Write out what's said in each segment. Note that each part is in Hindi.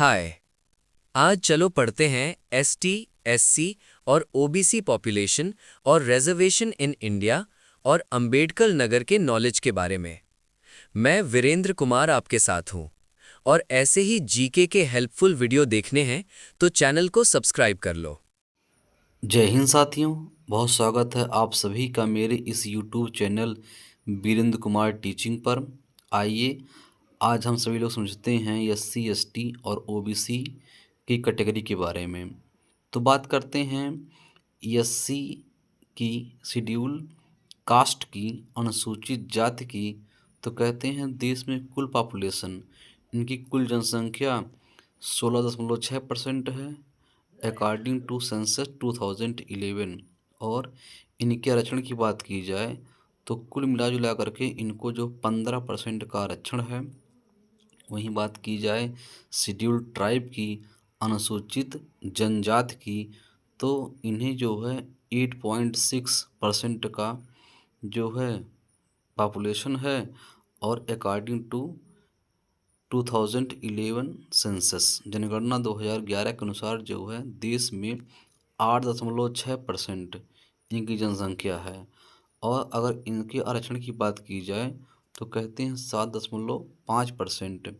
हाय। आज चलो पढ़ते हैं एसटी, एससी और ओबीसी पॉपुलेशन और रिजर्वेशन इन इंडिया और अंबेडकर नगर के नॉलेज के बारे में। मैं वीरेंद्र कुमार आपके साथ हूँ और ऐसे ही जीके के हेल्पफुल वीडियो देखने हैं तो चैनल को सब्सक्राइब कर लो। जय हिंद साथियों। बहुत स्वागत है आप सभी का मेरे इस YouTube channel Virendra Kumar teaching पर। आइए आज हम सभी लोग समझते हैं एससी एसटी और ओबीसी की कैटेगरी के बारे में। तो बात करते हैं एससी की, शेड्यूल कास्ट की, अनुसूचित जाति की। तो कहते हैं देश में कुल पॉपुलेशन, इनकी कुल जनसंख्या 16.6% है अकॉर्डिंग टू सेंसस 2011। और इनके आरक्षण की बात की जाए तो कुल मिला जुला करके इनको जो 15% का आरक्षण है। वहीं बात की जाए शेड्यूल ट्राइब की, अनुसूचित जनजाति की, तो इन्हें जो है 8.6% का जो है पॉपुलेशन है। और अकॉर्डिंग टू 2011 सेंसस, जनगणना 2011 के अनुसार जो है देश में 8.6% इनकी जनसंख्या है। और अगर इनके आरक्षण की बात की जाए तो कहते हैं 7.5%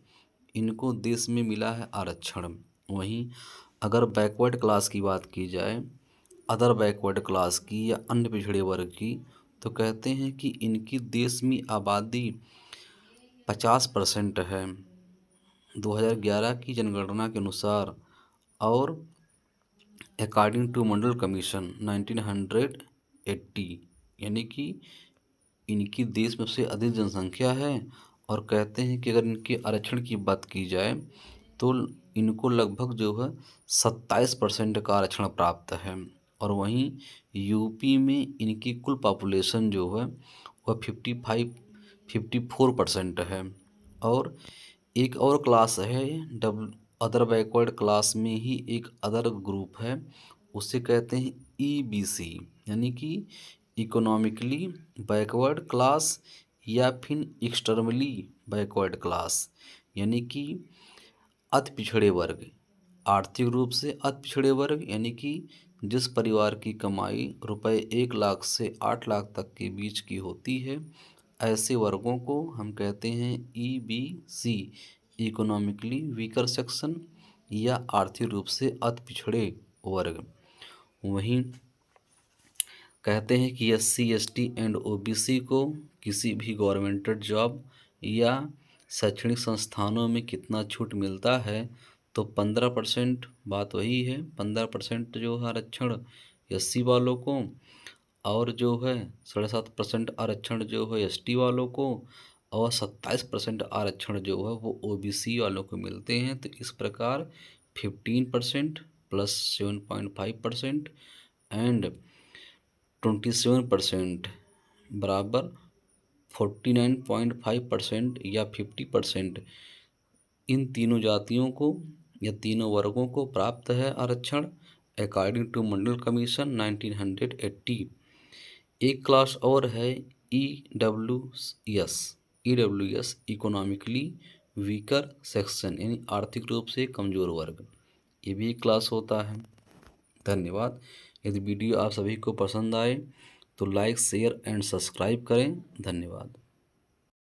इनको देश में मिला है आरक्षण। वहीं अगर बैकवर्ड क्लास की बात की जाए, अदर बैकवर्ड क्लास की या अन्य पिछड़े वर्ग की, तो कहते हैं कि इनकी देश में आबादी 50% है 2011 की जनगणना के अनुसार। और अकॉर्डिंग टू मंडल कमीशन 1980, यानी कि इनकी देश में सबसे अधिक जनसंख्या है। और कहते हैं कि अगर इनके आरक्षण की बात की जाए तो इनको लगभग जो है 27% का आरक्षण प्राप्त है। और वहीं यूपी में इनकी कुल पॉपुलेशन जो है वह 54% है। और एक और क्लास है डब्ल अदर बैकवर्ड क्लास में ही एक अदर ग्रुप है, उसे कहते हैं ईबीसी, यानी कि इकोनॉमिकली बैकवर्ड क्लास या फिर एक्सटर्मली बैकवर्ड क्लास, यानी कि अति पिछड़े वर्ग। आर्थिक रूप से अति पिछड़े वर्ग यानी कि जिस परिवार की कमाई रुपए 1 लाख से 8 लाख तक के बीच की होती है, ऐसे वर्गों को हम कहते हैं ईबीसी, इकोनॉमिकली वीकर सेक्शन या आर्थिक रूप से अति पिछड़े वर्ग। वहीं कहते हैं कि एससी एसटी एंड ओबीसी को किसी भी गवर्नमेंटेड जॉब या शैक्षणिक संस्थानों में कितना छूट मिलता है, तो 15%। बात वही है, 15% जो है आरक्षण एससी वालों को, और जो है 7.5% आरक्षण जो है एसटी वालों को, और 27% आरक्षण जो है वो ओबीसी वालों को मिलते हैं। तो इस प्रकार 15% प्लस 7.5% एंड 27% बराबर 49.5% या 50% इन तीनों जातियों को या तीनों वर्गों को प्राप्त है आरक्षण अकॉर्डिंग टू मंडल कमीशन 1980। एक क्लास और है E W S. E W S economically weaker section, यानी आर्थिक रूप से कमज़ोर वर्ग। ये भी एक क्लास होता है। धन्यवाद। यदि वीडियो आप सभी को पसंद आए तो लाइक शेयर एंड सब्सक्राइब करें। धन्यवाद।